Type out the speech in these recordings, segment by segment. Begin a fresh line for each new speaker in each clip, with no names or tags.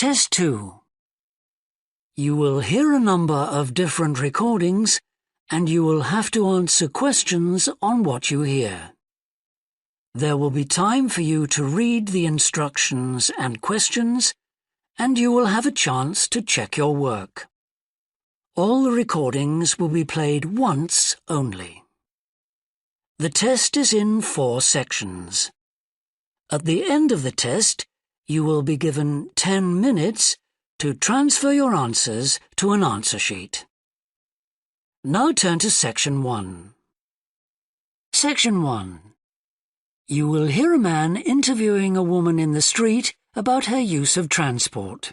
Test 2. You will hear a number of different recordings and you will have to answer questions on what you hear. There will be time for you to read the instructions and questions, and you will have a chance to check your work. All the recordings will be played once only. The test is in 4 sections. At the end of the test, you will be given 10 minutes to transfer your answers to an answer sheet. Now turn to Section 1. Section 1. You will hear a man interviewing a woman in the street about her use of transport.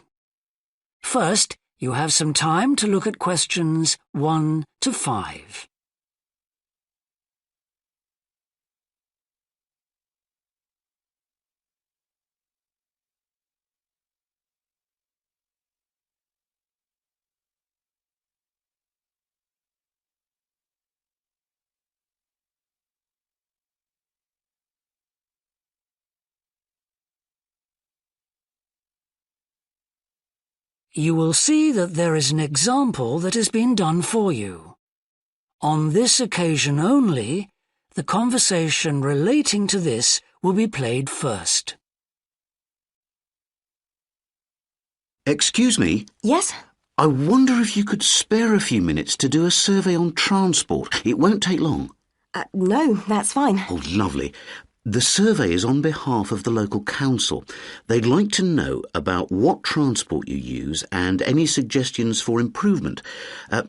First, you have some time to look at questions 1 to 5. You will see that there is an example that has been done for you. On this occasion only, the conversation relating to this will be played first.
Excuse me?
Yes?
I wonder if you could spare a few minutes to do a survey on transport. It won't take long.
No, that's fine.
Oh, lovely. The survey is on behalf of the local council. They'd like to know about what transport you use and any suggestions for improvement.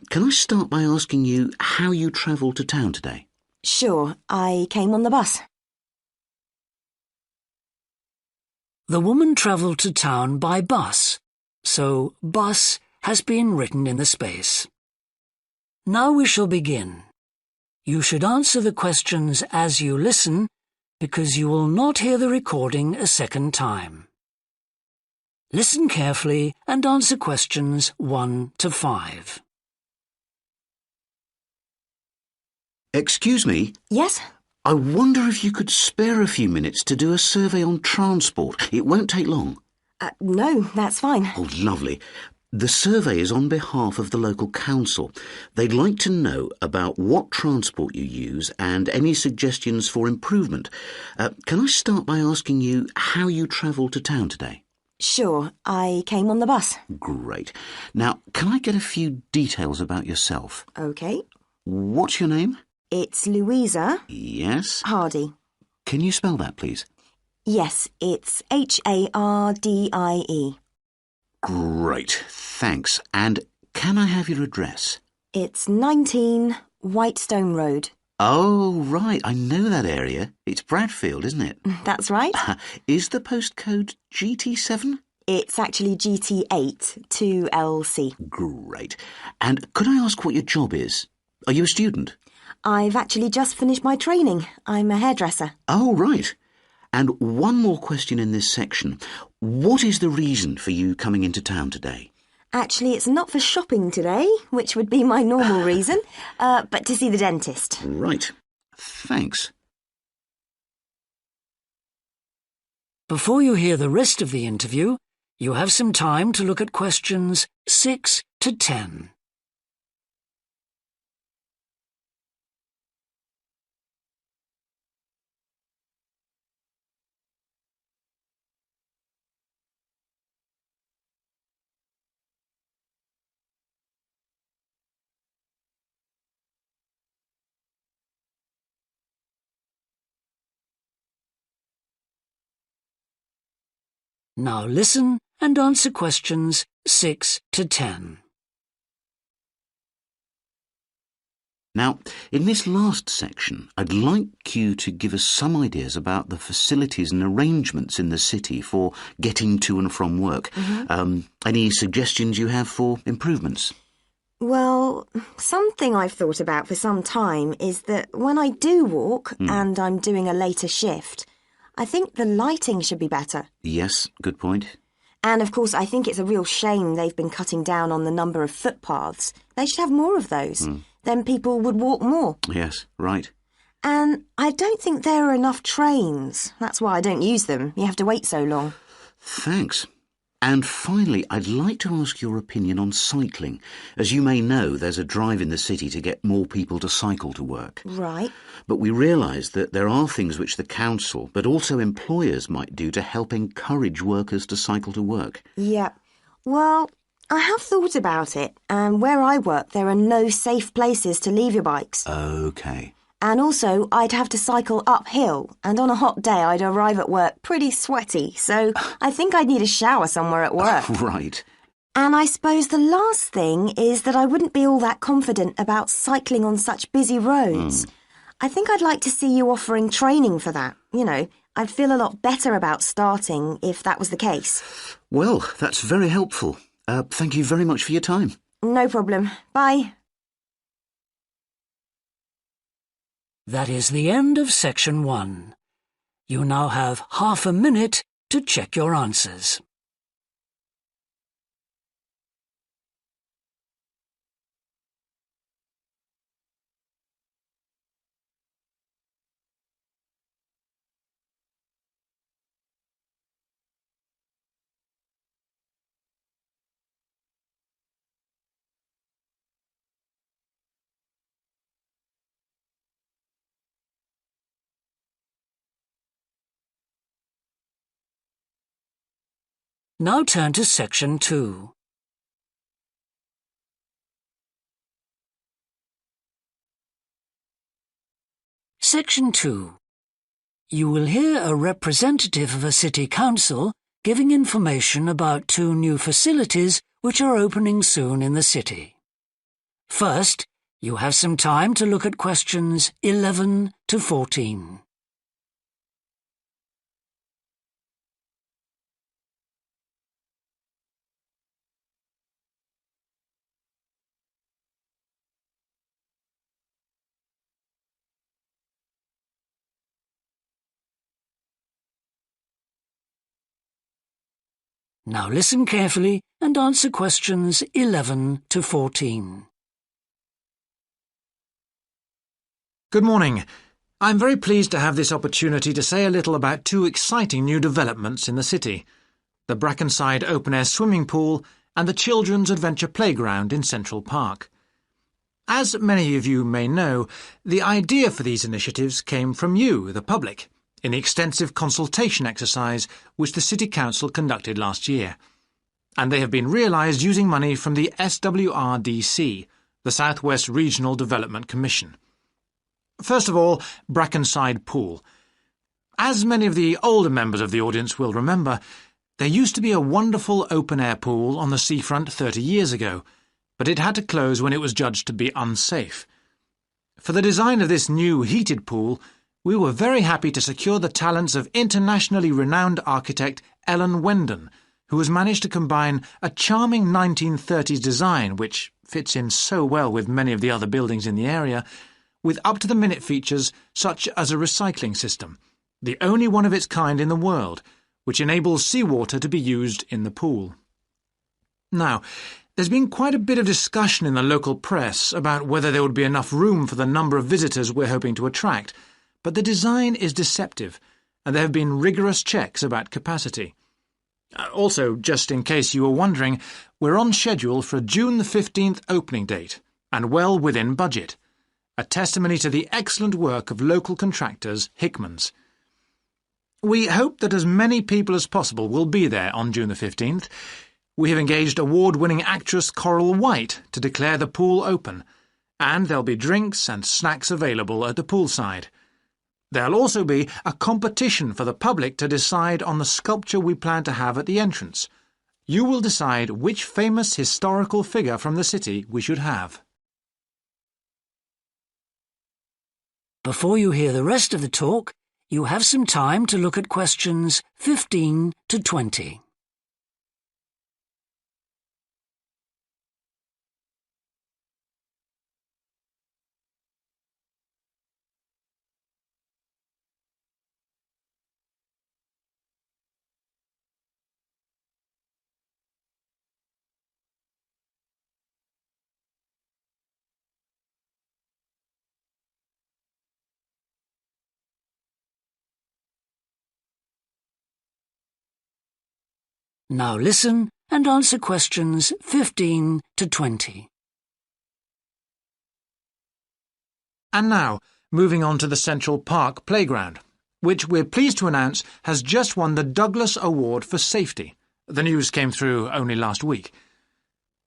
Can I start by asking you how you travelled to town today?
Sure, I came on the bus.
The woman travelled to town by bus, so bus has been written in the space. Now we shall begin. You should answer the questions as you listen, because you will not hear the recording a second time. Listen carefully and answer questions 1 to 5.
Excuse me?
Yes?
I wonder if you could spare a few minutes to do a survey on transport. It won't take long.
No, that's fine.
Oh, lovely. The survey is on behalf of the local council. They'd like to know about what transport you use and any suggestions for improvement. Can I start by asking you how you travelled to town today?
Sure, I came on the bus.
Great. Now, can I get a few details about yourself?
OK.
What's your name?
It's Louisa.
Yes.
Hardy.
Can you spell that, please?
Yes, it's Hardie.
Great, thanks. And can I have your address?
It's 19 Whitestone Road.
Oh, right, I know that area. It's Bradfield, isn't it?
That's right.
Is the postcode GT7?
It's actually GT8 2LC.
Great. And could I ask what your job is? Are you a student?
I've actually just finished my training. I'm a hairdresser.
Oh, right. And one more question in this section. What is the reason for you coming into town today?
Actually, it's not for shopping today, which would be my normal reason, but to see the dentist.
Right. Thanks.
Before you hear the rest of the interview, you have some time to look at questions 6 to 10. Now listen and answer questions 6 to 10.
Now, in this last section, I'd like you to give us some ideas about the facilities and arrangements in the city for getting to and from work. Any suggestions you have for improvements?
Well, something I've thought about for some time is that when I do walk and I'm doing a later shift, I think the lighting should be better.
Yes, good point.
And of course, I think it's a real shame they've been cutting down on the number of footpaths. They should have more of those. Then people would walk more.
Yes, right.
And I don't think there are enough trains. That's why I don't use them. You have to wait so long.
Thanks. And finally, I'd like to ask your opinion on cycling. As you may know, there's a drive in the city to get more people to cycle to work.
Right.
But we realise that there are things which the council, but also employers, might do to help encourage workers to cycle to work.
Yep. Well, I have thought about it, and where I work, there are no safe places to leave your bikes.
OK.
And also, I'd have to cycle uphill, and on a hot day, I'd arrive at work pretty sweaty, so I think I'd need a shower somewhere at work.
Right.
And I suppose the last thing is that I wouldn't be all that confident about cycling on such busy roads. I think I'd like to see you offering training for that. You know, I'd feel a lot better about starting if that was the case.
Well, that's very helpful. Thank you very much for your time.
No problem. Bye.
That is the end of section 1. You now have half a minute to check your answers. Now turn to section 2. Section 2. You will hear a representative of a city council giving information about 2 new facilities which are opening soon in the city. First, you have some time to look at questions 11 to 14. Now listen carefully and answer questions 11 to 14.
Good morning. I'm very pleased to have this opportunity to say a little about 2 exciting new developments in the city: the Brackenside open-air swimming pool and the Children's Adventure Playground in Central Park. As many of you may know, the idea for these initiatives came from you, the public, in the extensive consultation exercise which the City Council conducted last year. And they have been realised using money from the SWRDC, the South West Regional Development Commission. First of all, Brackenside Pool. As many of the older members of the audience will remember, there used to be a wonderful open-air pool on the seafront 30 years ago, but it had to close when it was judged to be unsafe. For the design of this new heated pool, we were very happy to secure the talents of internationally renowned architect Ellen Wendon, who has managed to combine a charming 1930s design, which fits in so well with many of the other buildings in the area, with up-to-the-minute features such as a recycling system, the only one of its kind in the world, which enables seawater to be used in the pool. Now, there's been quite a bit of discussion in the local press about whether there would be enough room for the number of visitors we're hoping to attract, but the design is deceptive, and there have been rigorous checks about capacity. Also, just in case you were wondering, we're on schedule for a June the 15th opening date, and well within budget. A testimony to the excellent work of local contractors Hickman's. We hope that as many people as possible will be there on June the 15th. We have engaged award-winning actress Coral White to declare the pool open, and there'll be drinks and snacks available at the poolside. There'll also be a competition for the public to decide on the sculpture we plan to have at the entrance. You will decide which famous historical figure from the city we should have.
Before you hear the rest of the talk, you have some time to look at questions 15 to 20. Now listen and answer questions 15 to 20.
And now, moving on to the Central Park Playground, which we're pleased to announce has just won the Douglas Award for Safety. The news came through only last week.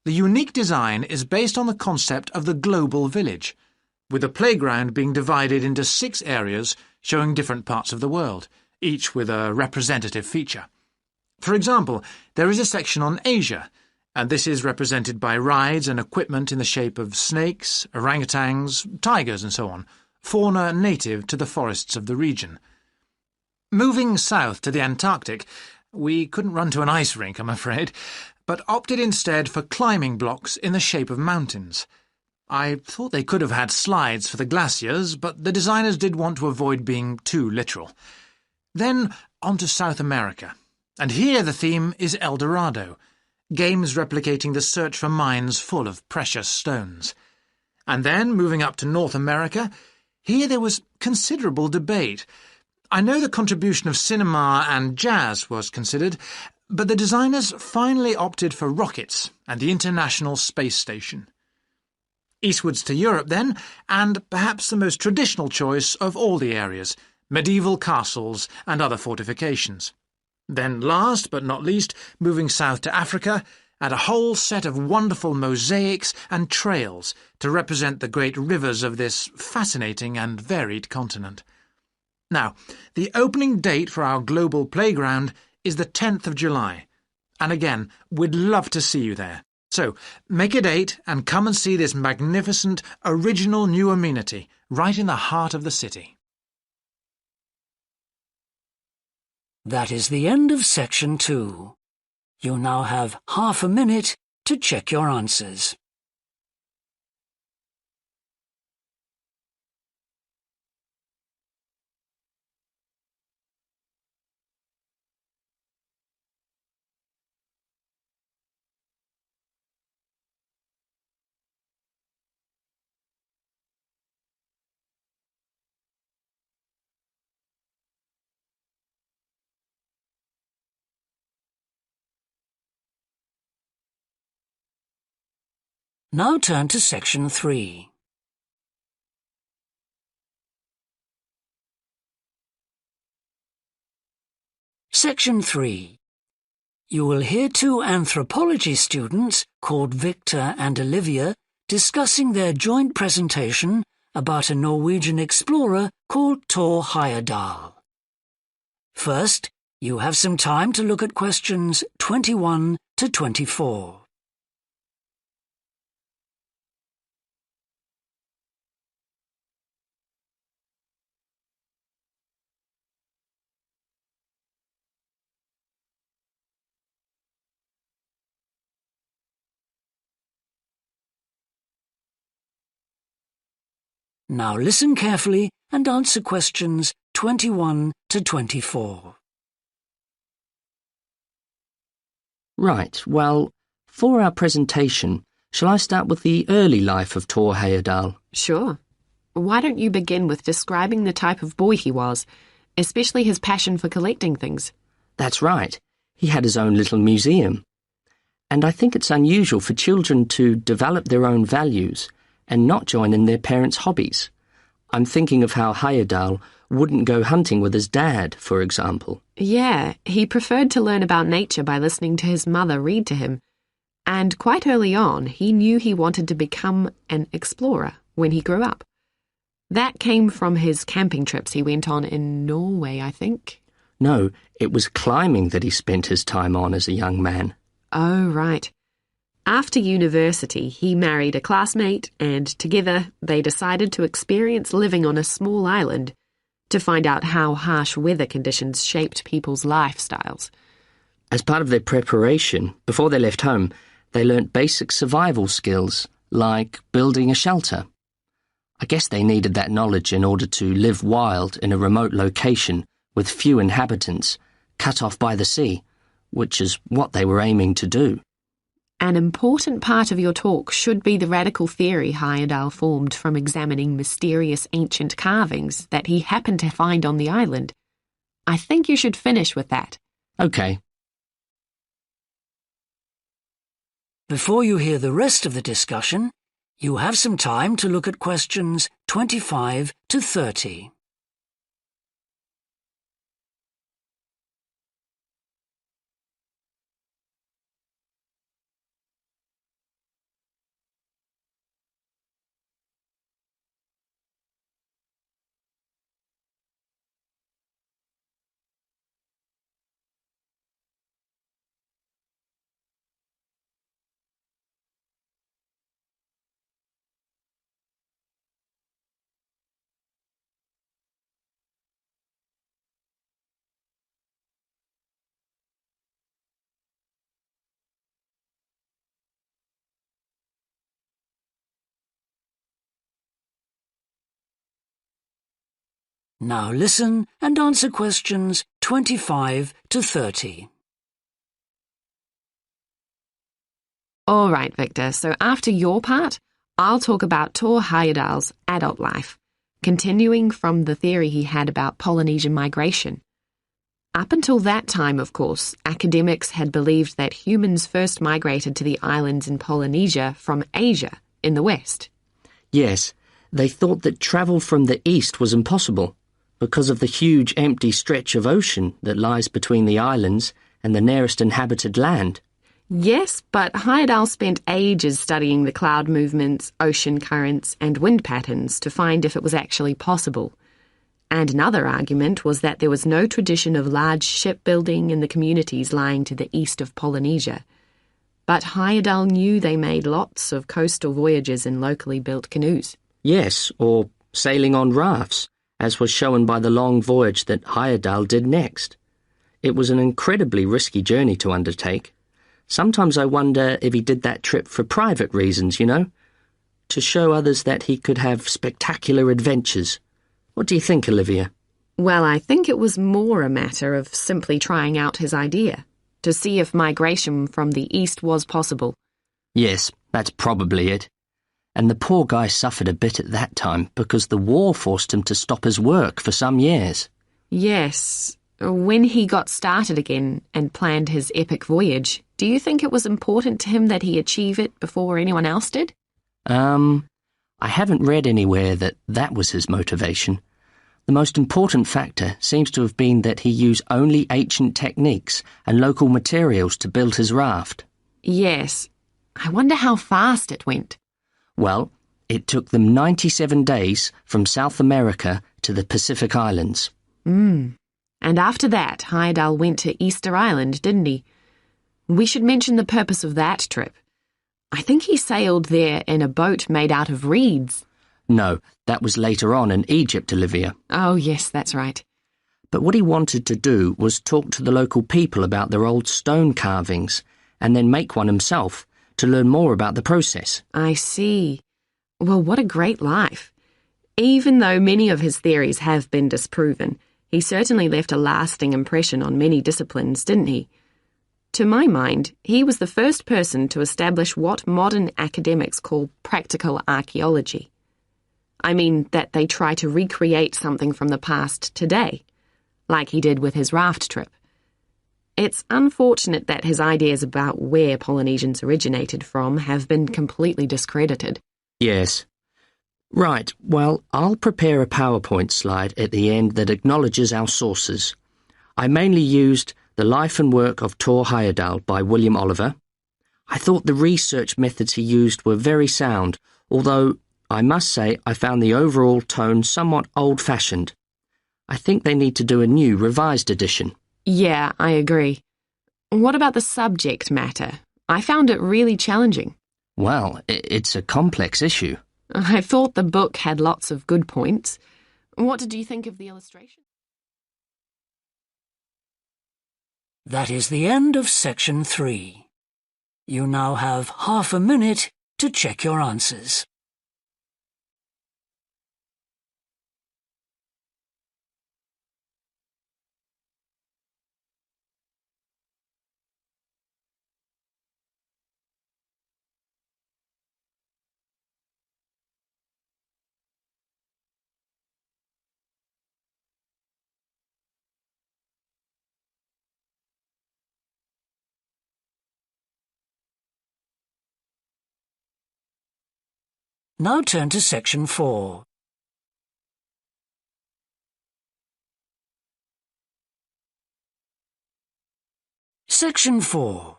The unique design is based on the concept of the global village, with the playground being divided into 6 areas showing different parts of the world, each with a representative feature. For example, there is a section on Asia, and this is represented by rides and equipment in the shape of snakes, orangutans, tigers and so on, fauna native to the forests of the region. Moving south to the Antarctic, we couldn't run to an ice rink, I'm afraid, but opted instead for climbing blocks in the shape of mountains. I thought they could have had slides for the glaciers, but the designers did want to avoid being too literal. Then on to South America, and here the theme is El Dorado, games replicating the search for mines full of precious stones. And then, moving up to North America, here there was considerable debate. I know the contribution of cinema and jazz was considered, but the designers finally opted for rockets and the International Space Station. Eastwards to Europe then, and perhaps the most traditional choice of all the areas, medieval castles and other fortifications. Then last but not least, moving south to Africa, and a whole set of wonderful mosaics and trails to represent the great rivers of this fascinating and varied continent. Now, the opening date for our global playground is the 10th of July, and again, we'd love to see you there. So, make a date and come and see this magnificent, original new amenity right in the heart of the city.
That is the end of section 2. You now have half a minute to check your answers. Now turn to section 3. Section 3. You will hear 2 anthropology students called Victor and Olivia discussing their joint presentation about a Norwegian explorer called Thor Heyerdahl. First, you have some time to look at questions 21 to 24. Now listen carefully and answer questions 21 to 24.
Right, well, for our presentation, shall I start with the early life of Thor Heyerdahl?
Sure. Why don't you begin with describing the type of boy he was, especially his passion for collecting things?
That's right. He had his own little museum. And I think it's unusual for children to develop their own values and not join in their parents' hobbies. I'm thinking of how Heyerdahl wouldn't go hunting with his dad, for example.
Yeah, he preferred to learn about nature by listening to his mother read to him. And quite early on, he knew he wanted to become an explorer when he grew up. That came from his camping trips he went on in Norway, I think.
No, it was climbing that he spent his time on as a young man.
Oh, right. After university, he married a classmate, and together they decided to experience living on a small island to find out how harsh weather conditions shaped people's lifestyles.
As part of their preparation, before they left home, they learnt basic survival skills, like building a shelter. I guess they needed that knowledge in order to live wild in a remote location with few inhabitants, cut off by the sea, which is what they were aiming to do.
An important part of your talk should be the radical theory Heyerdahl formed from examining mysterious ancient carvings that he happened to find on the island. I think you should finish with that.
Okay.
Before you hear the rest of the discussion, you have some time to look at questions 25 to 30. Now listen and answer questions 25 to 30.
All right, Victor, so after your part, I'll talk about Tor Heyerdahl's adult life, continuing from the theory he had about Polynesian migration. Up until that time, of course, academics had believed that humans first migrated to the islands in Polynesia from Asia in the west.
Yes, they thought that travel from the east was impossible because of the huge empty stretch of ocean that lies between the islands and the nearest inhabited land.
Yes, but Heyerdahl spent ages studying the cloud movements, ocean currents, and wind patterns to find if it was actually possible. And another argument was that there was no tradition of large shipbuilding in the communities lying to the east of Polynesia. But Heyerdahl knew they made lots of coastal voyages in locally built canoes.
Yes, or sailing on rafts, as was shown by the long voyage that Heyerdahl did next. It was an incredibly risky journey to undertake. Sometimes I wonder if he did that trip for private reasons, you know, to show others that he could have spectacular adventures. What do you think, Olivia?
Well, I think it was more a matter of simply trying out his idea, to see if migration from the east was possible.
Yes, that's probably it. And the poor guy suffered a bit at that time because the war forced him to stop his work for some years.
Yes. When he got started again and planned his epic voyage, do you think it was important to him that he achieve it before anyone else did?
I haven't read anywhere that that was his motivation. The most important factor seems to have been that he used only ancient techniques and local materials to build his raft.
Yes. I wonder how fast it went.
Well, it took them 97 days from South America to the Pacific Islands.
And after that, Heyerdahl went to Easter Island, didn't he? We should mention the purpose of that trip. I think he sailed there in a boat made out of reeds.
No, that was later on in Egypt, Olivia.
Oh, yes, that's right.
But what he wanted to do was talk to the local people about their old stone carvings and then make one himself to learn more about the process.
I see. Well, what a great life. Even though many of his theories have been disproven, he certainly left a lasting impression on many disciplines, didn't he? To my mind, he was the first person to establish what modern academics call practical archaeology. I mean that they try to recreate something from the past today, like he did with his raft trip. It's unfortunate that his ideas about where Polynesians originated from have been completely discredited.
Yes. Right, well, I'll prepare a PowerPoint slide at the end that acknowledges our sources. I mainly used The Life and Work of Tor Heyerdahl by William Oliver. I thought the research methods he used were very sound, although I must say I found the overall tone somewhat old-fashioned. I think they need to do a new, revised edition.
Yeah, I agree. What about the subject matter? I found it really challenging.
Well, it's a complex issue.
I thought the book had lots of good points. What did you think of the illustration?
That is the end of section 3. You now have half a minute to check your answers. Now turn to Section 4. Section 4.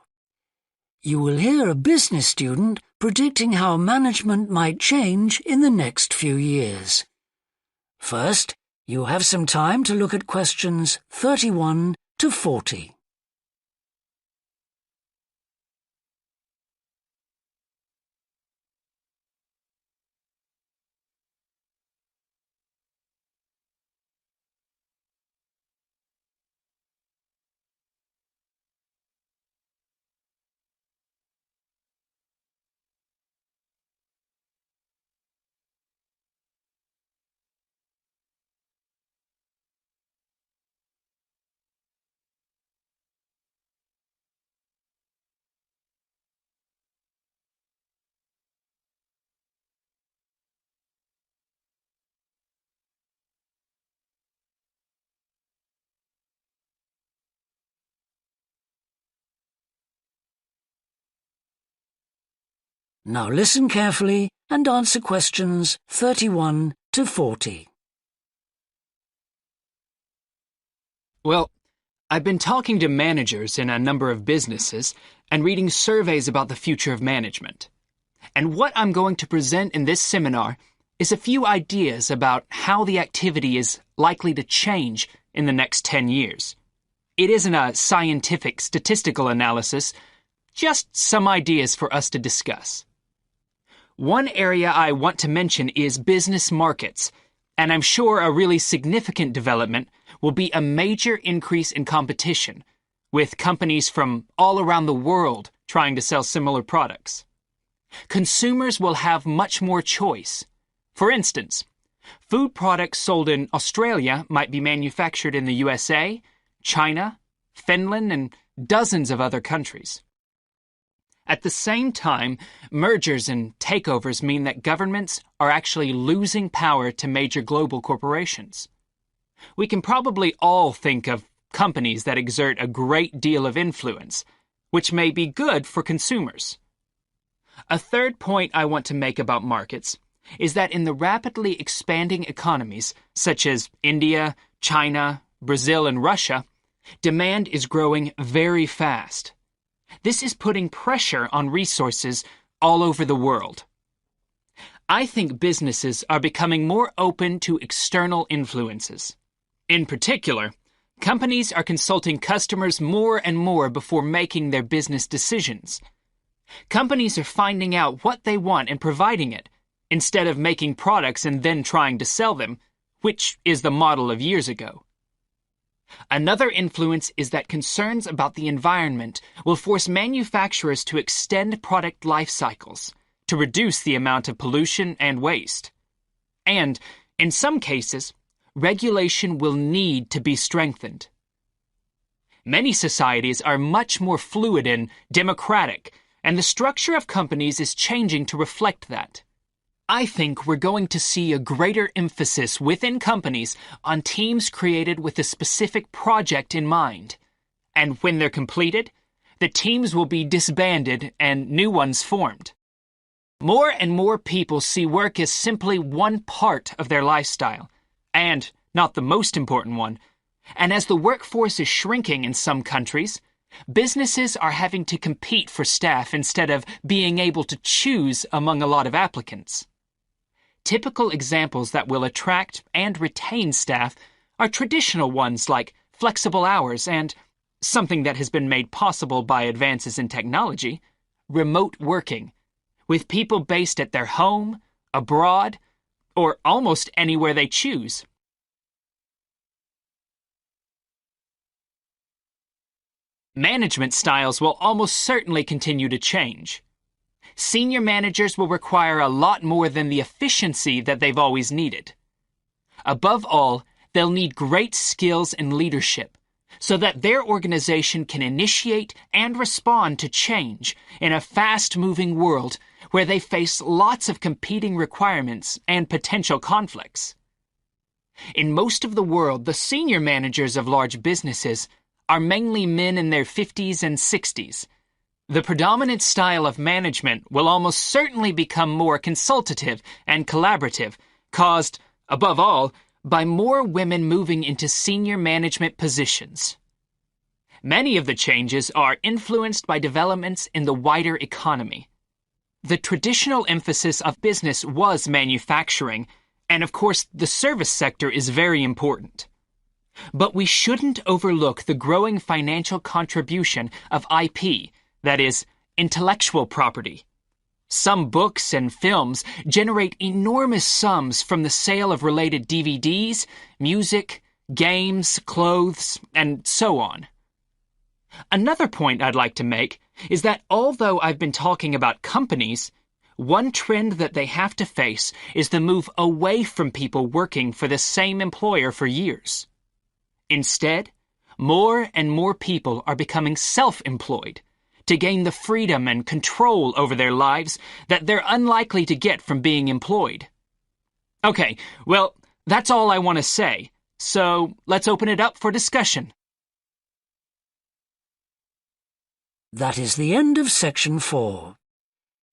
You will hear a business student predicting how management might change in the next few years. First, you have some time to look at questions 31 to 40. Now listen carefully and answer questions 31 to 40.
Well, I've been talking to managers in a number of businesses and reading surveys about the future of management. And what I'm going to present in this seminar is a few ideas about how the activity is likely to change in the next 10 years. It isn't a scientific statistical analysis, just some ideas for us to discuss. One area I want to mention is business markets, and I'm sure a really significant development will be a major increase in competition, with companies from all around the world trying to sell similar products. Consumers will have much more choice. For instance, food products sold in Australia might be manufactured in the USA, China, Finland, and dozens of other countries. At the same time, mergers and takeovers mean that governments are actually losing power to major global corporations. We can probably all think of companies that exert a great deal of influence, which may be good for consumers. A third point I want to make about markets is that in the rapidly expanding economies, such as India, China, Brazil, and Russia, demand is growing very fast. This is putting pressure on resources all over the world. I think businesses are becoming more open to external influences. In particular, companies are consulting customers more and more before making their business decisions. Companies are finding out what they want and providing it, instead of making products and then trying to sell them, which is the model of years ago. Another influence is that concerns about the environment will force manufacturers to extend product life cycles to reduce the amount of pollution and waste. And, in some cases, regulation will need to be strengthened. Many societies are much more fluid and democratic, and the structure of companies is changing to reflect that. I think we're going to see a greater emphasis within companies on teams created with a specific project in mind. And when they're completed, the teams will be disbanded and new ones formed. More and more people see work as simply one part of their lifestyle, and not the most important one. And as the workforce is shrinking in some countries, businesses are having to compete for staff instead of being able to choose among a lot of applicants. Typical examples that will attract and retain staff are traditional ones like flexible hours and, something that has been made possible by advances in technology, remote working, with people based at their home, abroad, or almost anywhere they choose. Management styles will almost certainly continue to change. Senior managers will require a lot more than the efficiency that they've always needed. Above all, they'll need great skills in leadership so that their organization can initiate and respond to change in a fast-moving world where they face lots of competing requirements and potential conflicts. In most of the world, the senior managers of large businesses are mainly men in their 50s and 60s, The predominant style of management will almost certainly become more consultative and collaborative, caused, above all, by more women moving into senior management positions. Many of the changes are influenced by developments in the wider economy. The traditional emphasis of business was manufacturing, and of course the service sector is very important. But we shouldn't overlook the growing financial contribution of IP, that is, intellectual property. Some books and films generate enormous sums from the sale of related DVDs, music, games, clothes, and so on. Another point I'd like to make is that although I've been talking about companies, one trend that they have to face is the move away from people working for the same employer for years. Instead, more and more people are becoming self-employed to gain the freedom and control over their lives that they're unlikely to get from being employed. Okay, well, that's all I want to say, so let's open it up for discussion.
That is the end of section 4.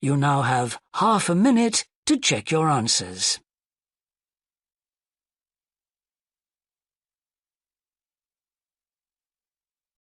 You now have half a minute to check your answers.